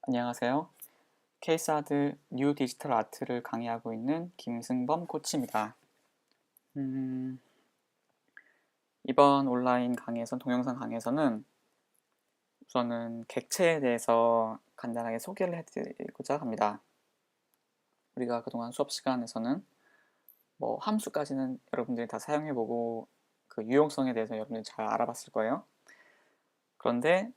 안녕하세요. 케이스하드 뉴 디지털 아트를 강의하고 있는 김승범 코치입니다. 이번 온라인 강의에선 동영상 강의에서는 우선은 객체에 대해서 간단하게 소개를 해드리고자 합니다. 우리가 그동안 수업 시간에서는 함수까지는 여러분들이 다 사용해보고 그 유용성에 대해서 여러분들이 잘 알아봤을 거예요. 그런데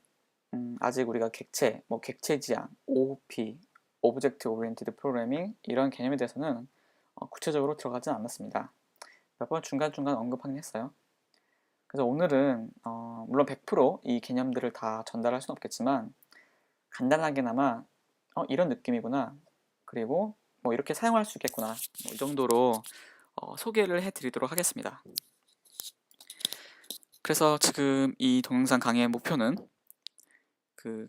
아직 우리가 객체, 객체 지향, OOP, Object Oriented Programming 이런 개념에 대해서는 구체적으로 들어가진 않았습니다. 몇 번 중간중간 언급하긴 했어요. 그래서 오늘은 물론 100% 이 개념들을 다 전달할 수는 없겠지만 간단하게나마 이런 느낌이구나, 그리고 이렇게 사용할 수 있겠구나, 이 정도로 소개를 해드리도록 하겠습니다. 그래서 지금 이 동영상 강의의 목표는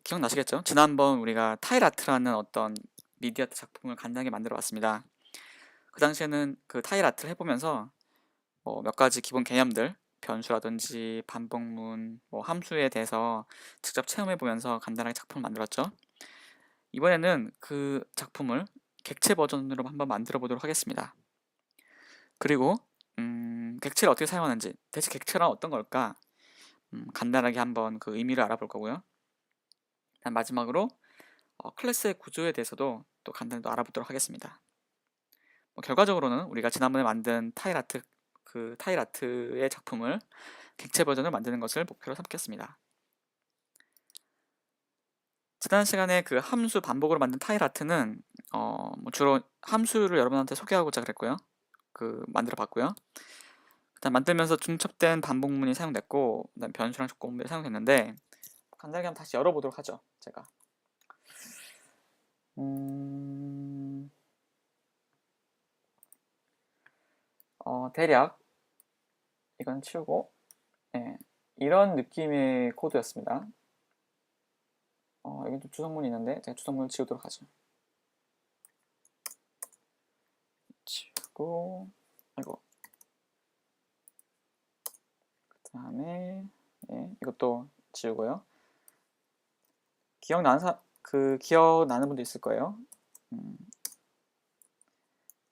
기억나시겠죠? 지난번 우리가 타일 아트라는 어떤 미디어 아트 작품을 간단하게 만들어 봤습니다. 그 당시에는 그 타일 아트를 해보면서 몇 가지 기본 개념들, 변수라든지 반복문, 함수에 대해서 직접 체험해보면서 간단하게 작품을 만들었죠. 이번에는 그 작품을 객체 버전으로 한번 만들어 보도록 하겠습니다. 그리고 객체를 어떻게 사용하는지, 대체 객체란 어떤 걸까? 간단하게 한번 그 의미를 알아볼 거고요. 마지막으로 클래스의 구조에 대해서도 또 간단히 또 알아보도록 하겠습니다. 결과적으로는 우리가 지난번에 만든 타일 아트의 작품을 객체 버전을 만드는 것을 목표로 삼겠습니다. 지난 시간에 그 함수 반복으로 만든 타일 아트는 주로 함수를 여러분한테 소개하고자 그랬고요. 만들어 봤고요. 일단 만들면서 중첩된 반복문이 사용됐고, 그다음 변수랑 조건문이 사용됐는데, 간단하게 한번 다시 열어보도록 하죠. 제가 대략 이건 치우고, 예, 이런 느낌의 코드였습니다. 여기 또 주성문이 있는데 제가 주성문을 지우도록 하죠. 지우고, 이거 그 다음에 이것도 지우고요. 기억나는 분도 있을 거예요.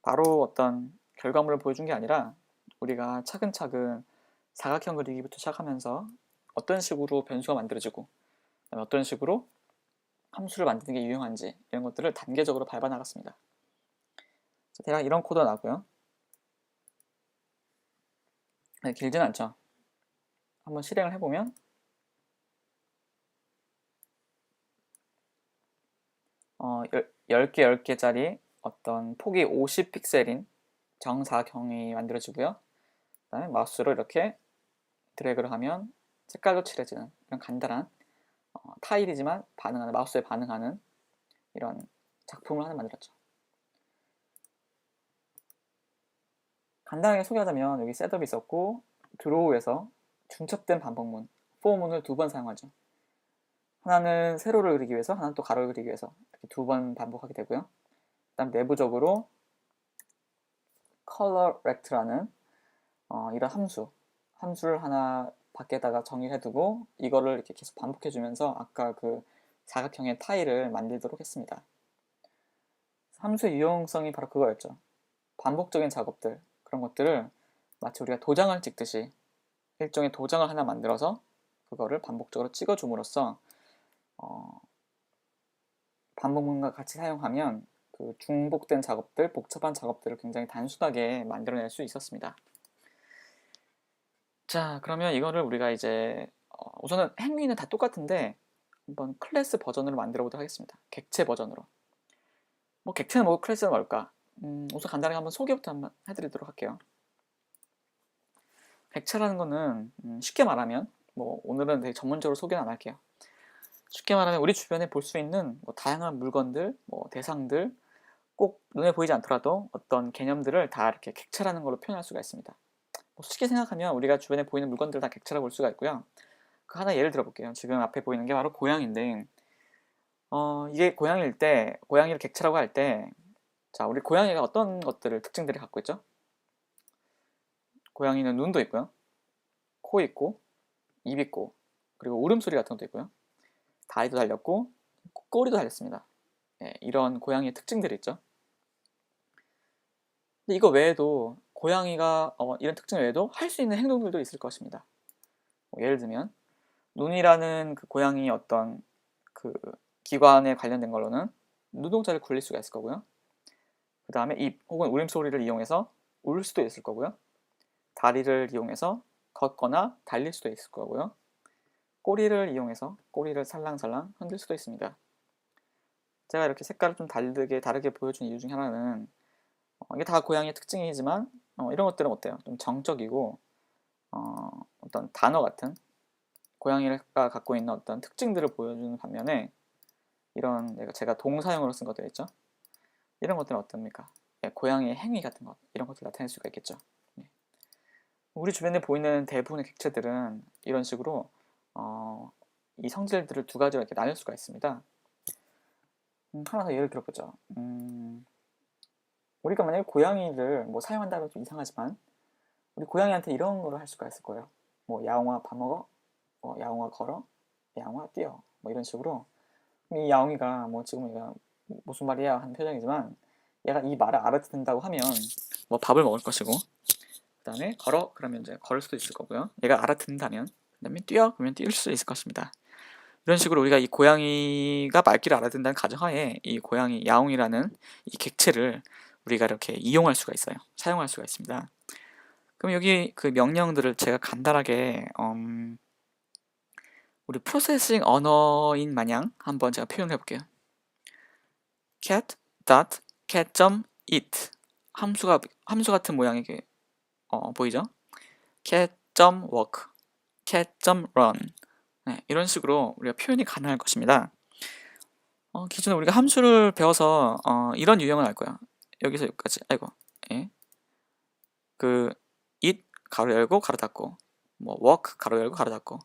바로 어떤 결과물을 보여준 게 아니라 우리가 차근차근 사각형 그리기부터 시작하면서 어떤 식으로 변수가 만들어지고, 그다음에 어떤 식으로 함수를 만드는 게 유용한지 이런 것들을 단계적으로 밟아 나갔습니다. 대략 이런 코드가 나고요. 길지는 않죠. 한번 실행을 해보면 10개 10개짜리 어떤 폭이 50픽셀인 정사각형이 만들어지고요. 그다음에 마우스로 이렇게 드래그를 하면 색깔로 칠해지는 이런 간단한 타일이지만 마우스에 반응하는 이런 작품을 하나 만들었죠. 간단하게 소개하자면 여기 셋업이 있었고, 드로우에서 중첩된 반복문, 포문을 2번 사용하죠. 하나는 세로를 그리기 위해서, 하나는 또 가로를 그리기 위해서 이렇게 2번 반복하게 되고요. 그 다음 내부적으로 color rect라는 이런 함수를 하나 밖에다가 정의해두고 이거를 이렇게 계속 반복해주면서 아까 그 사각형의 타일을 만들도록 했습니다. 함수의 유용성이 바로 그거였죠. 반복적인 작업들, 그런 것들을 마치 우리가 도장을 찍듯이 일종의 도장을 하나 만들어서 그거를 반복적으로 찍어줌으로써 반복문과 같이 사용하면 그 중복된 작업들, 복잡한 작업들을 굉장히 단순하게 만들어낼 수 있었습니다. 자, 그러면 이거를 우리가 이제 우선은 행위는 다 똑같은데 한번 클래스 버전으로 만들어 보도록 하겠습니다. 객체 버전으로. 객체는 뭐고 클래스는 뭘까? 우선 간단하게 한번 소개부터 한번 해드리도록 할게요. 객체라는 거는 쉽게 말하면, 오늘은 되게 전문적으로 소개는 안 할게요. 쉽게 말하면 우리 주변에 볼 수 있는 다양한 물건들, 대상들, 꼭 눈에 보이지 않더라도 어떤 개념들을 다 이렇게 객체라는 걸로 표현할 수가 있습니다. 쉽게 생각하면 우리가 주변에 보이는 물건들 다 객체라고 볼 수가 있고요. 그 하나 예를 들어볼게요. 지금 앞에 보이는 게 바로 고양인데, 이게 고양이일 때, 고양이를 객체라고 할 때, 자, 우리 고양이가 어떤 특징들을 갖고 있죠? 고양이는 눈도 있고요, 코 있고, 입 있고, 그리고 울음소리 같은 것도 있고요, 다리도 달렸고, 꼬리도 달렸습니다. 예, 이런 고양이의 특징들이 있죠. 근데 이거 외에도 고양이가 이런 특징 외에도 할 수 있는 행동들도 있을 것입니다. 예를 들면 눈이라는 그 고양이의 어떤 그 기관에 관련된 걸로는 눈동자를 굴릴 수가 있을 거고요. 그 다음에 입 혹은 울음소리를 이용해서 울 수도 있을 거고요. 다리를 이용해서 걷거나 달릴 수도 있을 거고요. 꼬리를 이용해서 꼬리를 살랑살랑 흔들 수도 있습니다. 제가 이렇게 색깔을 좀 다르게 보여준 이유 중에 하나는 이게 다 고양이의 특징이지만 이런 것들은 어때요? 좀 정적이고 어떤 단어 같은 고양이가 갖고 있는 어떤 특징들을 보여주는 반면에 이런 제가 동사형으로 쓴 것들 있죠? 이런 것들은 어떻습니까? 예, 고양이의 행위 같은 것 이런 것들 나타낼 수가 있겠죠. 네. 우리 주변에 보이는 대부분의 객체들은 이런 식으로 이 성질들을 두 가지로 이렇게 나눌 수가 있습니다. 하나 더 예를 들어보죠. 우리가 만약에 고양이를 뭐 사용한다면 좀 이상하지만 우리 고양이한테 이런 거를 할 수가 있을 거예요. 뭐 야옹아 밥 먹어, 야옹아 걸어, 야옹아 뛰어, 뭐 이런 식으로 이 야옹이가 뭐 지금 얘가 무슨 말이야 하는 표정이지만 얘가 이 말을 알아듣는다고 하면 뭐 밥을 먹을 것이고 그 다음에 걸어 그러면 이제 걸을 수도 있을 거고요. 얘가 알아듣는다면 그 다음에 뛰어 그러면 뛸 수 있을 것입니다. 이런 식으로 우리가 이 고양이가 말귀를 알아듣는다는 가정하에 이 고양이 야옹이라는 이 객체를 우리가 이렇게 이용할 수가 있어요. 사용할 수가 있습니다. 그럼 여기 그 명령들을 제가 간단하게 우리 프로세싱 언어인 마냥 한번 제가 표현해 볼게요. cat dot cat.eat 함수 같은 모양이 보이죠? cat.walk cat.run 네, 이런 식으로 우리가 표현이 가능할 것입니다. 기존에 우리가 함수를 배워서 이런 유형을 알 거야. 여기서 여기까지. 아이고. 예. 그 it 가로 열고 가로 닫고 뭐 walk 가로 열고 가로 닫고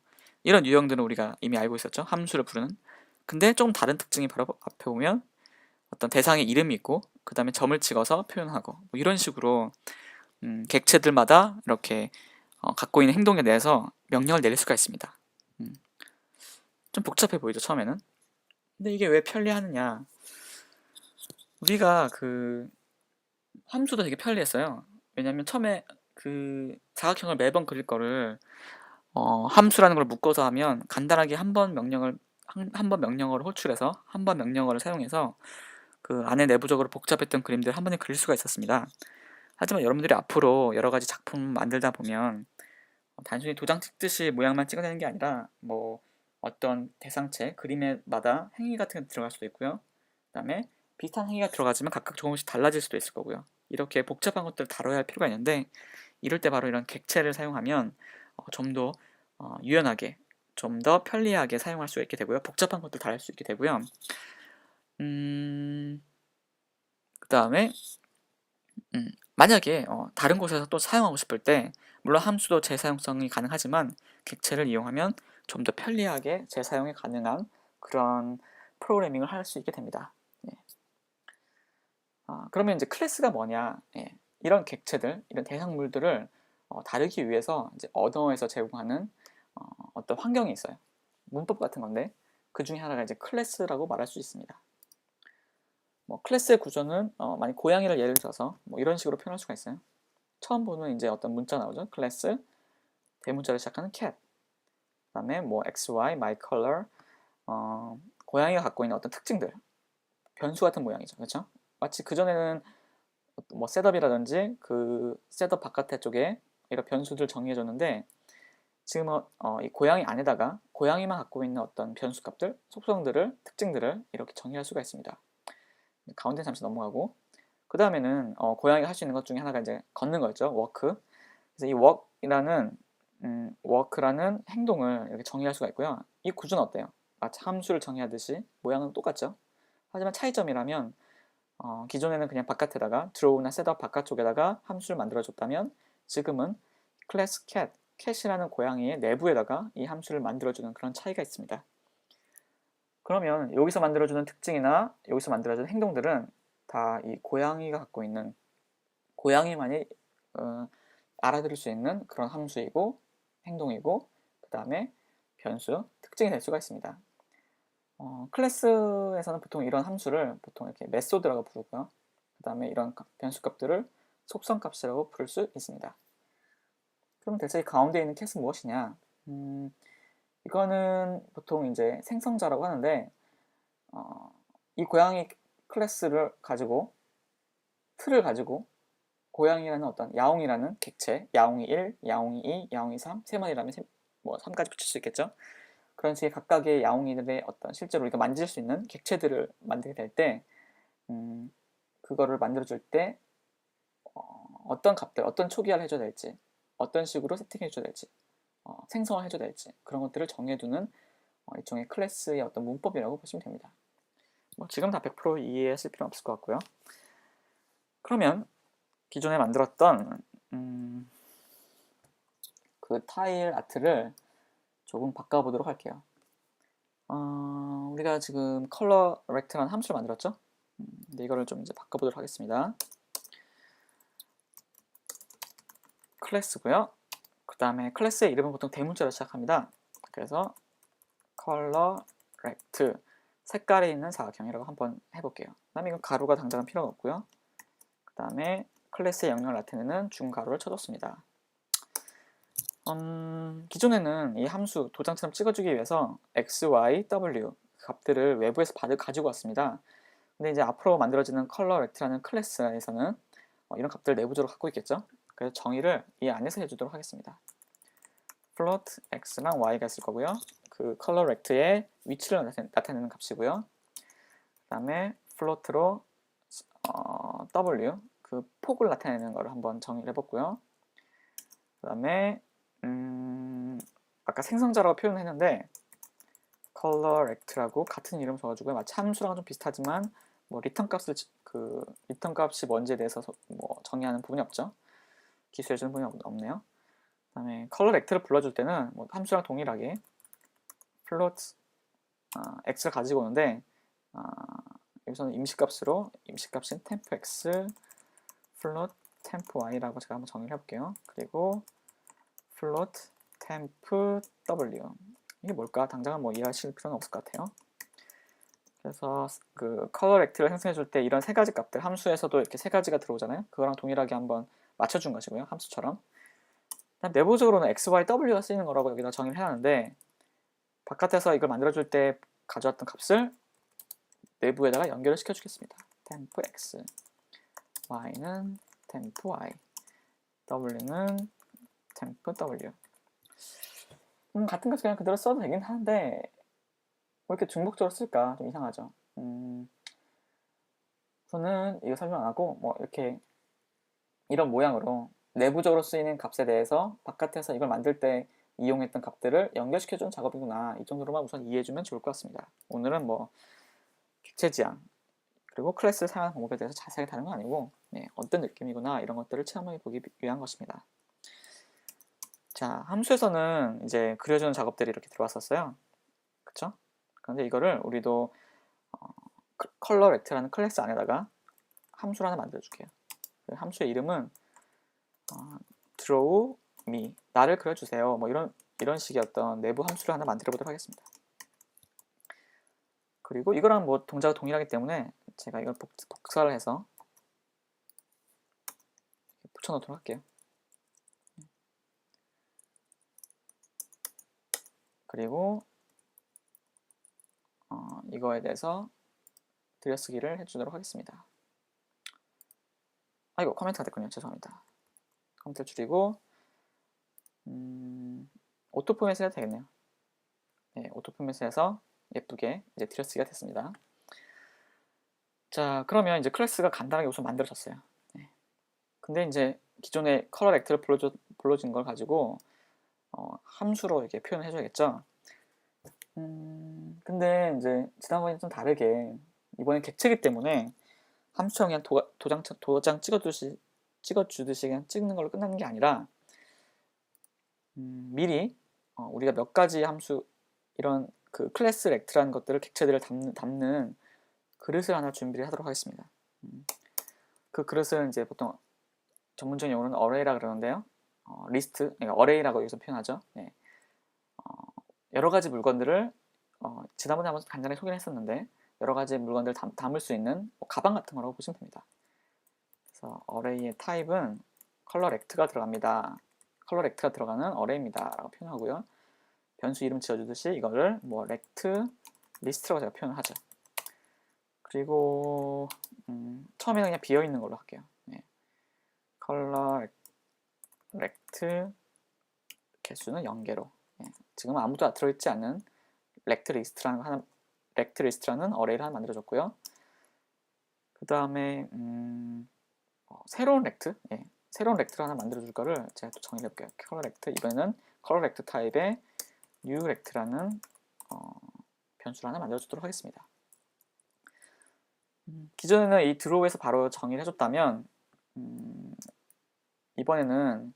이런 유형들은 우리가 이미 알고 있었죠. 함수를 부르는. 근데 좀 다른 특징이 바로 앞에 보면 어떤 대상의 이름이 있고 그 다음에 점을 찍어서 표현하고 뭐 이런 식으로 객체들마다 이렇게 갖고 있는 행동에 대해서 명령을 내릴 수가 있습니다. 좀 복잡해 보이죠 처음에는. 근데 이게 왜 편리하느냐? 우리가 그 함수도 되게 편리했어요. 왜냐면 처음에 그 사각형을 매번 그릴 거를 함수라는 걸 묶어서 하면 간단하게 한 번 명령어를 호출해서 한 번 명령어를 사용해서 그 안에 내부적으로 복잡했던 그림들을 한 번에 그릴 수가 있었습니다. 하지만 여러분들이 앞으로 여러 가지 작품 만들다 보면 단순히 도장 찍듯이 모양만 찍어내는 게 아니라 뭐 어떤 대상체 그림에마다 행위 같은 게 들어갈 수도 있고요. 그 다음에 비슷한 행위가 들어가지만 각각 조금씩 달라질 수도 있을 거고요. 이렇게 복잡한 것들을 다뤄야 할 필요가 있는데 이럴 때 바로 이런 객체를 사용하면 좀 더 유연하게 좀 더 편리하게 사용할 수 있게 되고요. 복잡한 것들 다 할 수 있게 되고요. 그 다음에 만약에 다른 곳에서 또 사용하고 싶을 때 물론 함수도 재사용성이 가능하지만 객체를 이용하면 좀 더 편리하게 재사용이 가능한 그런 프로그래밍을 할 수 있게 됩니다. 예. 그러면 이제 클래스가 뭐냐? 예. 이런 객체들, 이런 대상물들을 다루기 위해서 이제 언어에서 제공하는 어떤 환경이 있어요. 문법 같은 건데 그 중에 하나가 이제 클래스라고 말할 수 있습니다. 뭐 클래스의 구조는 만약 고양이를 예를 들어서 뭐 이런 식으로 표현할 수가 있어요. 처음 보는 이제 어떤 문자 나오죠. 클래스 대문자로 시작하는 cat. 그다음에 뭐 xy, my color. 고양이가 갖고 있는 어떤 특징들, 변수 같은 모양이죠. 그렇죠? 마치 그 전에는 뭐 셋업이라든지 그 셋업 바깥에 쪽에 이런 변수들 정의해 줬는데 지금은 이 고양이 안에다가 고양이만 갖고 있는 어떤 변수 값들, 속성들을, 특징들을 이렇게 정의할 수가 있습니다. 가운데 잠시 넘어가고 그 다음에는 고양이가 할 수 있는 것 중에 하나가 이제 걷는 거였죠. walk. 그래서 이 walk라는 행동을 이렇게 정의할 수가 있고요. 이 구조는 어때요? 마치 함수를 정의하듯이 모양은 똑같죠. 하지만 차이점이라면 기존에는 그냥 바깥에다가 draw나 셋업 바깥쪽에다가 함수를 만들어줬다면 지금은 class cat이라는 고양이의 내부에다가 이 함수를 만들어주는 그런 차이가 있습니다. 그러면 여기서 만들어주는 특징이나 여기서 만들어주는 행동들은 다 이 고양이가 갖고 있는 고양이만이 알아들을 수 있는 그런 함수이고 행동이고 그 다음에 변수, 특징이 될 수가 있습니다. 클래스에서는 보통 이런 함수를 보통 이렇게 메소드라고 부르고요. 그 다음에 이런 변수값들을 속성값이라고 부를 수 있습니다. 그럼 대체 이 가운데 있는 캣은 무엇이냐? 이거는 보통 이제 생성자라고 하는데, 이 고양이 클래스를 가지고 틀을 가지고 고양이라는 어떤 야옹이라는 객체, 야옹이 1, 야옹이 2, 야옹이 3, 세 마리라면 뭐 3까지 붙일 수 있겠죠. 그런 식의 각각의 야옹이들의 어떤 실제로 우리가 만질 수 있는 객체들을 만들게 될 때, 그거를 만들어줄 때 어떤 값들, 어떤 초기화를 해줘야 될지, 어떤 식으로 세팅해줘야 될지, 생성을 해줘야 될지 그런 것들을 정해두는 일종의 클래스의 어떤 문법이라고 보시면 됩니다. 뭐 지금 다 100% 이해하실 필요는 없을 것 같고요. 그러면 기존에 만들었던 그 타일 아트를 조금 바꿔보도록 할게요. 우리가 지금 컬러 렉트라는 함수를 만들었죠? 근데 이거를 좀 이제 바꿔보도록 하겠습니다. 클래스고요. 그 다음에 클래스의 이름은 보통 대문자로 시작합니다. 그래서 컬러 렉트 색깔에 있는 사각형이라고 한번 해볼게요. 그 다음에 이건 가로가 당장은 필요가 없고요. 그 다음에 클래스의 영역을 나타내는 중가로를 쳐줬습니다. 기존에는 이 함수 도장처럼 찍어주기 위해서 x, y, w 값들을 외부에서 가지고 왔습니다. 근데 이제 앞으로 만들어지는 컬러 렉트라는 클래스에서는 이런 값들을 내부적으로 갖고 있겠죠. 그래서 정의를 이 안에서 해주도록 하겠습니다. float x랑 y가 있을 거고요. 그 컬러 렉트의 위치를 나타내는 값이고요. 그 다음에 float로 w 그 폭을 나타내는 거를 한번 정의를 해봤고요. 그 다음에 아까 생성자라고 표현했는데 컬러 렉트라고 같은 이름 줘가지고 마치 함수랑 좀 비슷하지만 뭐 리턴 값이 뭔지에 대해서 뭐 정의하는 부분이 없죠. 기술해주는 부분이 없네요. 그 다음에 컬러 렉트를 불러줄 때는 뭐 함수랑 동일하게 float x를 가지고 오는데 여기서는 임시값인 temp x float temp y라고 제가 한번 정의를 해볼게요. 그리고 float temp w 이게 뭘까? 당장은 뭐 이해하실 필요는 없을 것 같아요. 그래서 그 컬러 렉트를 생성해 줄 때 이런 세 가지 값들 함수에서도 이렇게 세 가지가 들어오잖아요. 그거랑 동일하게 한번 맞춰준 것이고요. 함수처럼. 내부적으로는 x, y, w가 쓰이는 거라고 여기다 정의를 해놨는데 바깥에서 이걸 만들어줄 때 가져왔던 값을 내부에다가 연결을 시켜주겠습니다. temp x, y는 temp y, w는 temp w. 같은 값 그냥 그대로 써도 되긴 하는데 왜 이렇게 중복적으로 쓸까? 좀 이상하죠. 저는 이거 설명 안 하고 뭐 이렇게 이런 모양으로 내부적으로 쓰이는 값에 대해서 바깥에서 이걸 만들 때 이용했던 값들을 연결시켜주는 작업이구나. 이 정도로만 우선 이해해주면 좋을 것 같습니다. 오늘은 뭐 객체 지향 그리고 클래스를 사용하는 방법에 대해서 자세하게 다룬 건 아니고 어떤 느낌이구나 이런 것들을 체험해 보기 위한 것입니다. 자, 함수에서는 이제 그려주는 작업들이 이렇게 들어왔었어요. 그쵸? 그런데 이거를 우리도 컬러 렉트라는 클래스 안에다가 함수를 하나 만들어줄게요. 그 함수의 이름은 draw me, 나를 그려주세요. 뭐 이런 식의 어떤 내부 함수를 하나 만들어 보도록 하겠습니다. 그리고 이거랑 뭐 동작이 동일하기 때문에 제가 이걸 복사를 해서 붙여놓도록 할게요. 그리고 이거에 대해서 들여쓰기를 해주도록 하겠습니다. 아이고 커멘트가 됐군요. 죄송합니다. 커멘트를 줄이고 오토 포맷을 해도 되겠네요. 오토 포맷을 해서 예쁘게 이제 들여쓰기가 됐습니다. 자, 그러면 이제 클래스가 간단하게 우선 만들어졌어요. 근데 이제 기존의 컬러 렉트를 불러준 걸 가지고 함수로 이렇게 표현을 해줘야겠죠. 근데 이제 지난번에 좀 다르게 이번엔 객체이기 때문에 함수처럼 그냥 도장 찍어주듯이 그냥 찍는 걸로 끝나는 게 아니라 미리 우리가 몇 가지 함수 이런 그 클래스 렉트라는 것들을 객체들을 담는 그릇을 하나 준비를 하도록 하겠습니다. 그 그릇은 이제 보통 전문적인 용어는 어레이라 그러는데요. 리스트, 그러니까 어레이라고 여기서 표현하죠. 여러 가지 물건들을 지난번에 한번 간단하게 소개를 했었는데 여러 가지 물건들을 담을 수 있는 가방 같은 거라고 보시면 됩니다. 그래서 어레이의 타입은 컬러 렉트가 들어갑니다. 컬러 렉트가 들어가는 어레이입니다 라고 표현하고요. 변수 이름 지어주듯이 이거를 뭐 렉트 리스트라고 제가 표현을 하죠. 그리고 처음에는 그냥 비어있는 걸로 할게요. 네. 컬러 렉트 개수는 0개로 지금 아무도 들어있지 않는 렉트 리스트라는 어레이를 하나 만들어줬고요. 그 다음에 새로운 렉트 새로운 렉트를 하나 만들어줄 거를 제가 또 정의해 볼게요. 컬러 렉트 이번에는 컬러 렉트 타입의 new 렉트라는 변수를 하나 만들어주도록 하겠습니다. 기존에는 이 드로우에서 바로 정의를 해줬다면 이번에는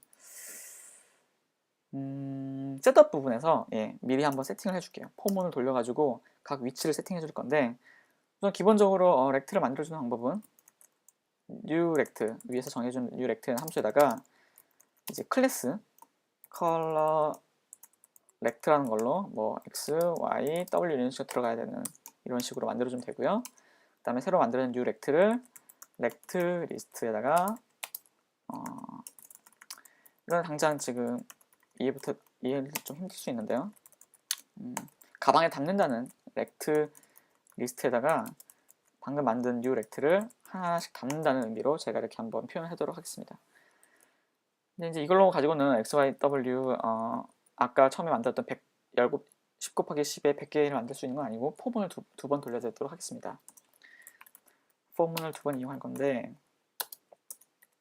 셋업 부분에서 미리 한번 세팅을 해줄게요. 포문을 돌려가지고 각 위치를 세팅해 줄 건데 우선 기본적으로 렉트를 만들어주는 방법은 new 렉트 위에서 정해준 new 렉트 함수에다가 이제 클래스 컬러 렉트라는 걸로 뭐 x, y, w 이런 식으로 들어가야 되는 이런 식으로 만들어주면 되고요. 그 다음에 새로 만드는 new 렉트를 렉트 리스트에다가 이건 당장 지금 이해를 좀 힘들 수 있는데요. 가방에 담는다는 렉트 리스트에다가 방금 만든 new 렉트를 하나씩 담는다는 의미로 제가 이렇게 한번 표현하도록 하겠습니다. 근데 이제 이걸로 가지고는 XYW 아까 처음에 만들었던 10 곱하기 10의 100개를 만들 수 있는 건 아니고 포문을 두 번 돌려드리도록 하겠습니다. 포문을 두 번 이용할 건데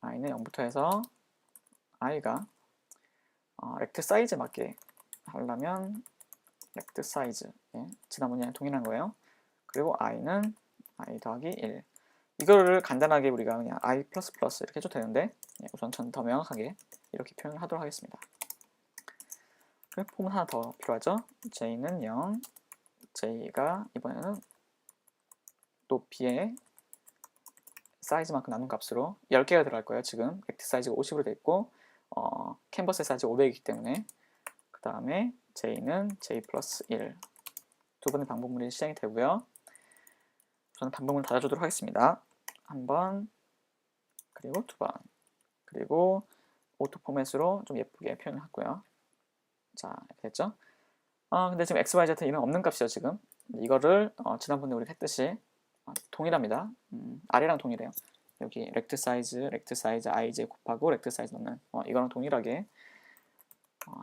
i는 0부터 해서 i가 렉트 사이즈에 맞게 하려면 렉트 사이즈 지난번이랑 동일한 거예요. 그리고 i는 i 더하기 1 이거를 간단하게 우리가 그냥 i++ 이렇게 해줘도 되는데 우선 전 더 명확하게 이렇게 표현을 하도록 하겠습니다. 그리고 포문 하나 더 필요하죠. j는 0 j가 이번에는 높이의 사이즈만큼 나눈 값으로 10개가 들어갈 거예요. 지금 렉트 사이즈가 50으로 되어 있고 캔버스의 사이즈가 500이기 때문에 그 다음에 j는 j 플러스 1 두 번의 반복문이 시작이 되고요. 저는 반복문 닫아주도록 하겠습니다. 한 번, 그리고 두 번, 그리고 오토 포맷으로 좀 예쁘게 표현을 했고요. 자, 이렇게 됐죠? 근데 지금 x, y, z 이런 없는 값이죠, 지금. 이거를 지난번에 우리 했듯이 동일합니다. 아래랑 동일해요. 여기 렉트 사이즈 ij 곱하고 렉트 사이즈 넣는 이거랑 동일하게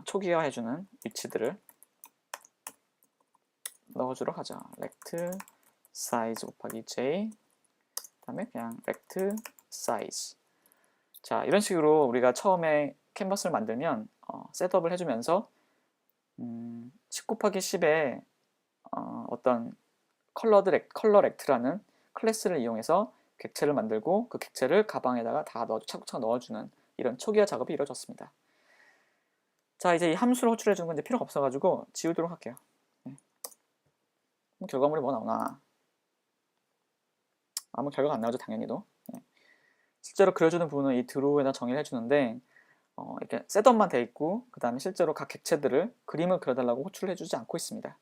초기화해주는 위치들을 넣어주도록 하죠. 렉트 사이즈 곱하기 j 그 다음에 그냥 렉트 사이즈. 자, 이런 식으로 우리가 처음에 캔버스를 만들면 셋업을 해주면서 10 곱하기 10에 어떤 컬러 렉트라는 클래스를 이용해서 객체를 만들고 그 객체를 가방에다가 다 차곡차곡 넣어주는 이런 초기화 작업이 이루어졌습니다. 자, 이제 이 함수를 호출해 주는 건 이제 필요가 없어가지고 지우도록 할게요. 결과물이 뭐 나오나? 아무 결과가 안 나오죠, 당연히도. 실제로 그려주는 부분은 이 드로우에다 정의를 해주는데 이렇게 셋업만 돼 있고 그 다음에 실제로 각 객체들을 그림을 그려달라고 호출을 해주지 않고 있습니다.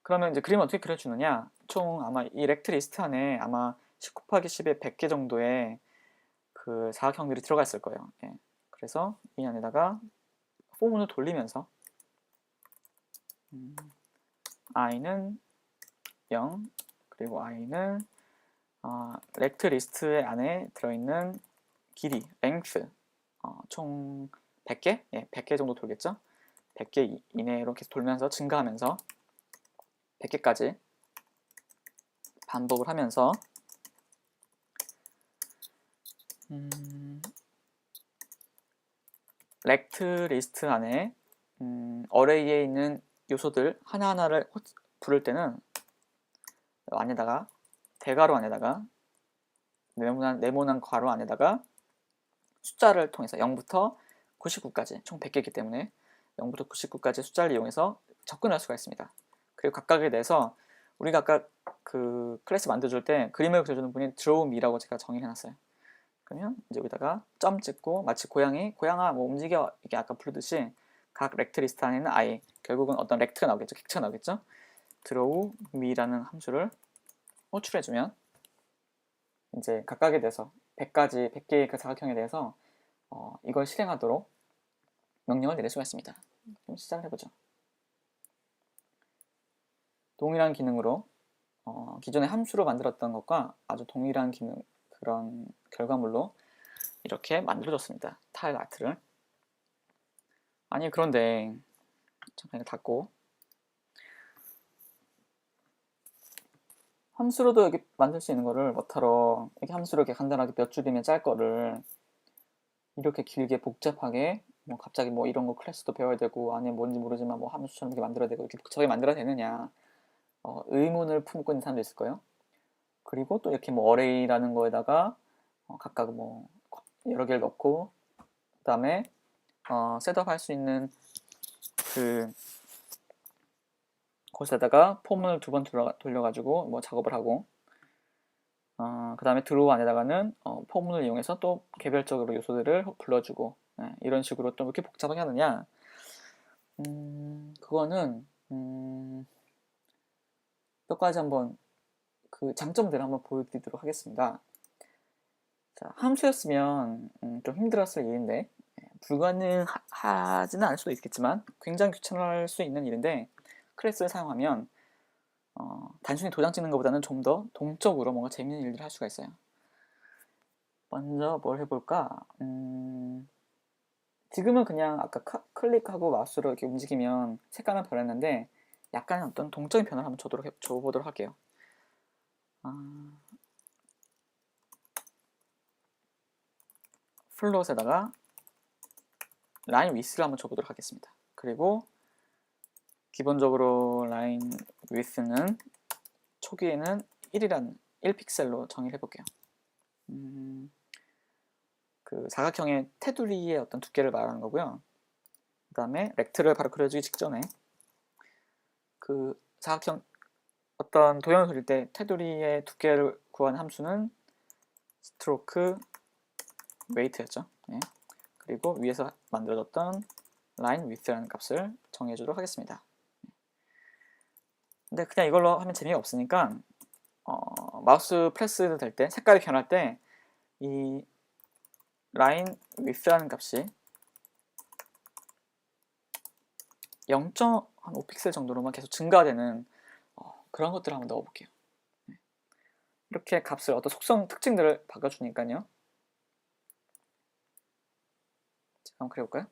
그러면 이제 그림을 어떻게 그려주느냐? 총 아마 이 렉트 리스트 안에 아마 10 곱하기 10의 100개 정도의 그 사각형들이 들어가 있을 거예요. 그래서 이 안에다가 포문을 돌리면서 i는 0 그리고 i는 렉트 리스트 안에 들어있는 길이, length 총 100개? 100개 정도 돌겠죠? 100개 이내로 계속 돌면서 증가하면서 100개까지 반복을 하면서 렉트 리스트 안에 어레이에 있는 요소들 하나하나를 부를 때는 안에다가 대괄호 안에다가 네모난 괄호 안에다가 숫자를 통해서 0부터 99까지 총 100개이기 때문에 0부터 99까지 숫자를 이용해서 접근할 수가 있습니다. 그리고 각각에 대해서 우리가 아까 그 클래스 만들어줄 때 그림을 그려주는 분이 draw me라고 제가 정의를 해놨어요. 그러면 이제 여기다가 점 찍고 마치 고양아 뭐 움직여 이게 아까 부르듯이 각 렉트 리스트 안에 있는 i, 결국은 어떤 렉트가 나오겠죠. 객체가 나오겠죠. draw me라는 함수를 호출해주면 이제 각각에 대해서 100개의 그 사각형에 대해서 이걸 실행하도록 명령을 내릴 수가 있습니다. 그럼 시작을 해보죠. 동일한 기능으로 기존에 함수로 만들었던 것과 아주 동일한 기능, 그런 결과물로 이렇게 만들어줬습니다. 타일 아트를. 아니 그런데 잠깐 이거 닫고 함수로도 여기 만들 수 있는 거를 뭐하러 이렇게 함수로 이렇게 간단하게 몇 줄이면 짤 거를 이렇게 길게 복잡하게 뭐 갑자기 뭐 이런 거 클래스도 배워야 되고 안에 뭔지 모르지만 뭐 함수처럼 이렇게 만들어야 되고 이렇게 복잡하게 만들어야 되느냐 의문을 품고 있는 사람도 있을 거예요. 그리고 또 이렇게 뭐 어레이라는 거에다가 각각 뭐 여러 개를 넣고 그 다음에 셋업할 수 있는 그 곳에다가 폼을 2번 돌려가지고 뭐 작업을 하고 그 다음에 드로우 안에다가는 포문을 이용해서 또 개별적으로 요소들을 불러주고 이런 식으로 또 이렇게 복잡하게 하느냐 그거는 몇 가지 한번 그 장점들을 한번 보여드리도록 하겠습니다. 자, 함수였으면 좀 힘들었을 일인데 불가능하지는 않을 수도 있겠지만 굉장히 귀찮을 수 있는 일인데 클래스를 사용하면 단순히 도장 찍는 것보다는 좀 더 동적으로 뭔가 재밌는 일들을 할 수가 있어요. 먼저 뭘 해볼까? 지금은 그냥 아까 클릭하고 마우스로 이렇게 움직이면 색깔은 변했는데 약간 어떤 동적인 변화를 한번 줘보도록 할게요. 플롯에다가 라인 위스를 한번 줘보도록 하겠습니다. 그리고 기본적으로 라인 위스는 초기에는 1픽셀로 정의를 해볼게요. 그 사각형의 테두리의 어떤 두께를 말하는 거고요. 그 다음에 렉트를 바로 그려주기 직전에 그 사각형 어떤 도형을 그릴 때 테두리의 두께를 구하는 함수는 스트로크 웨이트였죠. 네. 그리고 위에서 만들어졌던 라인 위스라는 값을 정해주도록 하겠습니다. 근데 그냥 이걸로 하면 재미가 없으니까 마우스 프레스 될 때 색깔이 변할 때 이 라인 위스라는 값이 0.5픽셀 정도로만 계속 증가되는 그런 것들을 한번 넣어볼게요. 이렇게 값을 어떤 속성 특징들을 바꿔주니까요. 제가 한번 그려볼까요?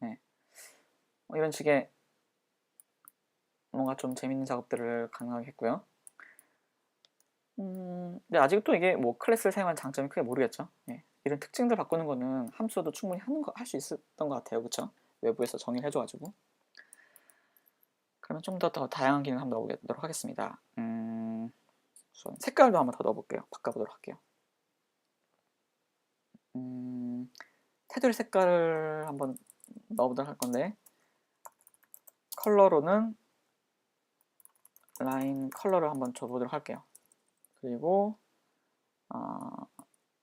네. 이런 식의 뭔가 좀 재밌는 작업들을 가능하게 했고요. 근데 아직도 이게 뭐 클래스를 사용한 장점이 크게 모르겠죠. 네. 이런 특징들 바꾸는 거는 함수도 충분히 할 수 있었던 것 같아요. 그쵸? 외부에서 정의를 해줘가지고. 그러면 좀 더 다양한 기능 한번 넣어보도록 하겠습니다. 우선 색깔도 한번 더 넣어볼게요. 바꿔보도록 할게요. 테두리 색깔을 한번 넣어보도록 할 건데 컬러로는 라인 컬러를 한번 줘보도록 할게요. 그리고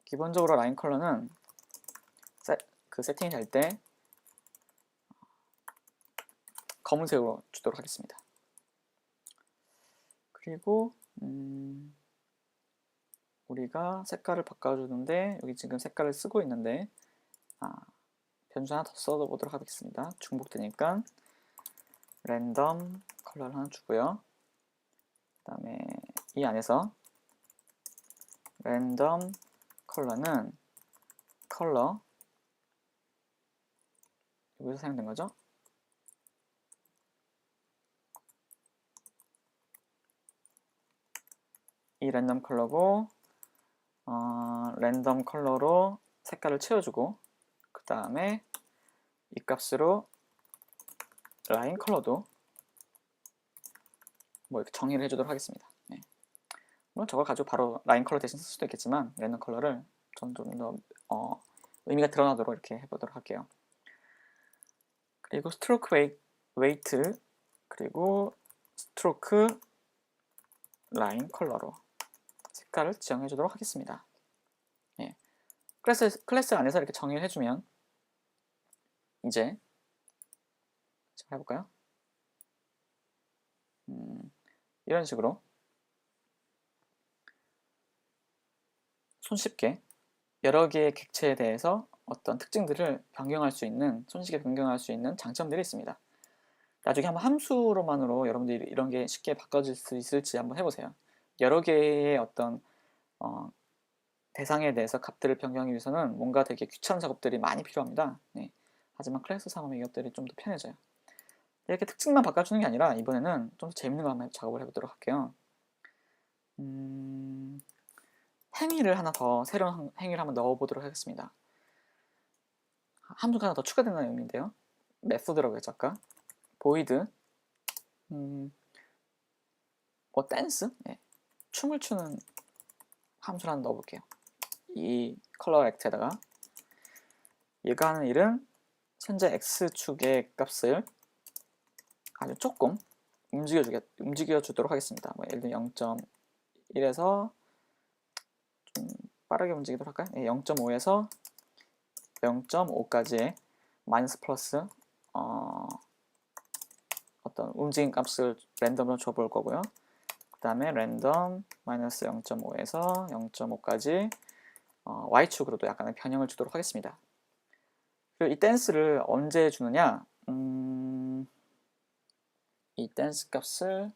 기본적으로 라인 컬러는 그 세팅이 될 때 검은색으로 주도록 하겠습니다. 그리고 우리가 색깔을 바꿔주는데 여기 지금 색깔을 쓰고 있는데 변수 하나 더 써보도록 하겠습니다. 중복되니까 랜덤 컬러를 하나 주고요. 그 다음에 이 안에서 랜덤 컬러는 컬러 여기서 사용된 거죠. 이 랜덤 컬러고 랜덤 컬러로 색깔을 채워주고 그 다음에 이 값으로 라인 컬러도 뭐 이렇게 정의를 해주도록 하겠습니다. 네. 물론 저걸 가지고 바로 라인 컬러 대신 쓸 수도 있겠지만 랜덤 컬러를 좀 더 의미가 드러나도록 이렇게 해보도록 할게요. 그리고 스트로크 웨이트 그리고 스트로크 라인 컬러로 색깔을 지정해 주도록 하겠습니다. 예. 클래스 안에서 이렇게 정의를 해주면 이제 잘 해볼까요? 이런 식으로 손쉽게 여러 개의 객체에 대해서 어떤 특징들을 변경할 수 있는, 손쉽게 변경할 수 있는 장점들이 있습니다. 나중에 한번 함수로만으로 여러분들이 이런 게 쉽게 바꿔질 수 있을지 한번 해보세요. 여러 개의 어떤 대상에 대해서 값들을 변경하기 위해서는 뭔가 되게 귀찮은 작업들이 많이 필요합니다. 네. 하지만 클래스 사용하면 이것들이 좀 더 편해져요. 이렇게 특징만 바꿔주는 게 아니라 이번에는 좀 더 재밌는 거 한번 작업을 해보도록 할게요. 행위를 하나 더, 새로운 행위를 한번 넣어보도록 하겠습니다. 함수가 하나 더 추가된다는 의미인데요. 메소드라고 했죠 아까. void 뭐 댄스? 네. 춤을 추는 함수를 하나 넣어볼게요. 이 컬러 액트에다가 얘가 하는 일은 현재 x축의 값을 아주 조금 움직여 주도록 하겠습니다. 뭐 예를 들면 0.1에서 좀 빠르게 움직이도록 할까요? 네, 0.5에서 0.5까지의 마이너스 플러스 어떤 움직임 값을 랜덤으로 줘볼 거고요. 그 다음에 랜덤 마이너스 0.5에서 0.5까지 y축으로도 약간의 변형을 주도록 하겠습니다. 그리고 이 댄스를 언제 주느냐? 이 댄스 값을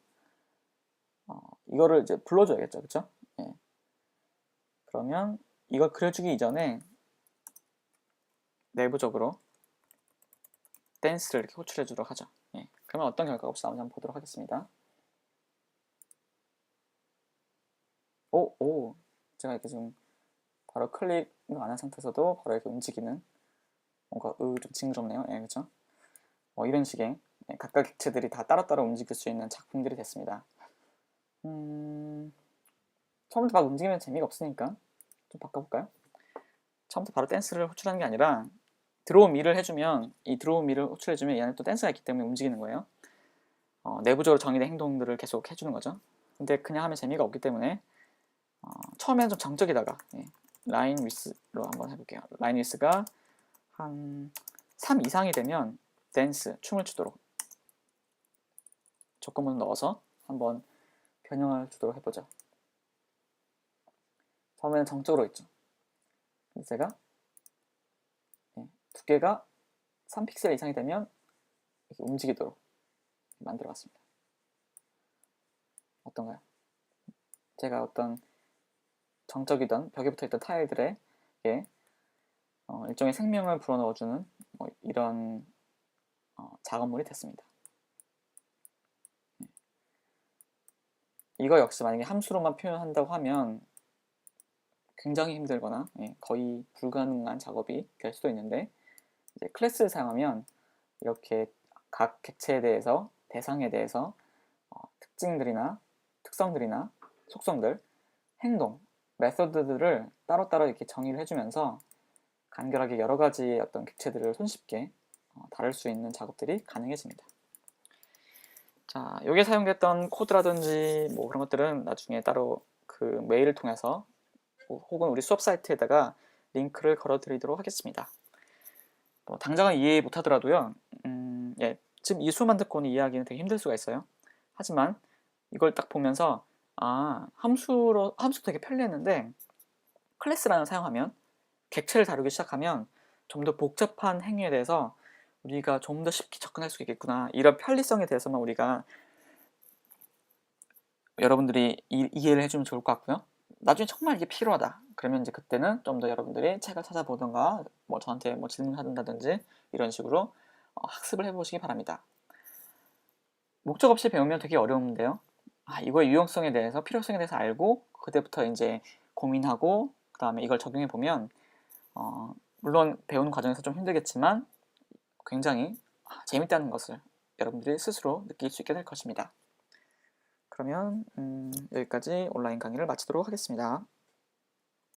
이거를 이제 불러줘야겠죠, 그렇죠? 예. 그러면 이걸 그려주기 이전에 내부적으로 댄스를 이렇게 호출해 주도록 하죠. 예. 그러면 어떤 결과가 혹시 나오는지 한번 보도록 하겠습니다. 오, 제가 이렇게 지금 바로 클릭을 안 한 상태에서도 바로 이렇게 움직이는 뭔가 좀 징그럽네요. 예, 그렇죠? 이런 식의 각각 객체들이 다 따로따로 움직일 수 있는 작품들이 됐습니다. 처음부터 막 움직이면 재미가 없으니까 좀 바꿔볼까요? 처음부터 바로 댄스를 호출하는 게 아니라 드로우 미를 해주면, 이 드로우 미를 호출해주면 얘는 또 댄스가 있기 때문에 움직이는 거예요. 내부적으로 정의된 행동들을 계속 해주는 거죠. 근데 그냥 하면 재미가 없기 때문에 처음에는 좀 정적이다가 라인 위스로 한번 해볼게요. 라인 위스가 한 3 이상이 되면 댄스, 춤을 추도록 조건을 넣어서 한번 변형을 주도록 해보죠. 처음에는 정적으로 있죠. 근데 제가 두께가 3픽셀 이상이 되면 이렇게 움직이도록 만들어 봤습니다. 어떤가요? 제가 어떤 정적이던 벽에 붙어있던 타일들에게 일종의 생명을 불어넣어주는 이런 작업물이 됐습니다. 이거 역시 만약에 함수로만 표현한다고 하면 굉장히 힘들거나 거의 불가능한 작업이 될 수도 있는데, 이제 클래스를 사용하면 이렇게 각 객체에 대해서, 대상에 대해서 특징들이나 특성들이나 속성들, 행동, 메소드들을 따로따로 이렇게 정의를 해주면서 간결하게 여러 가지의 어떤 객체들을 손쉽게 다룰 수 있는 작업들이 가능해집니다. 자, 여기에 사용됐던 코드라든지 뭐 그런 것들은 나중에 따로 그 메일을 통해서 혹은 우리 수업 사이트에다가 링크를 걸어 드리도록 하겠습니다. 당장은 이해 못하더라도요, 지금 이 수업만 듣고는 이해하기는 되게 힘들 수가 있어요. 하지만 이걸 딱 보면서 함수 되게 편리했는데 클래스라는 사용하면, 객체를 다루기 시작하면 좀 더 복잡한 행위에 대해서 우리가 좀 더 쉽게 접근할 수 있겠구나, 이런 편리성에 대해서만 우리가 여러분들이 이해를 해주면 좋을 것 같고요. 나중에 정말 이게 필요하다 그러면 이제 그때는 좀 더 여러분들이 책을 찾아보던가 뭐 저한테 뭐 질문하든지 이런 식으로 학습을 해보시기 바랍니다. 목적 없이 배우면 되게 어려운데요. 이거의 유용성에 대해서, 필요성에 대해서 알고 그때부터 이제 고민하고 그 다음에 이걸 적용해 보면 물론 배우는 과정에서 좀 힘들겠지만 굉장히 재밌다는 것을 여러분들이 스스로 느낄 수 있게 될 것입니다. 그러면 여기까지 온라인 강의를 마치도록 하겠습니다.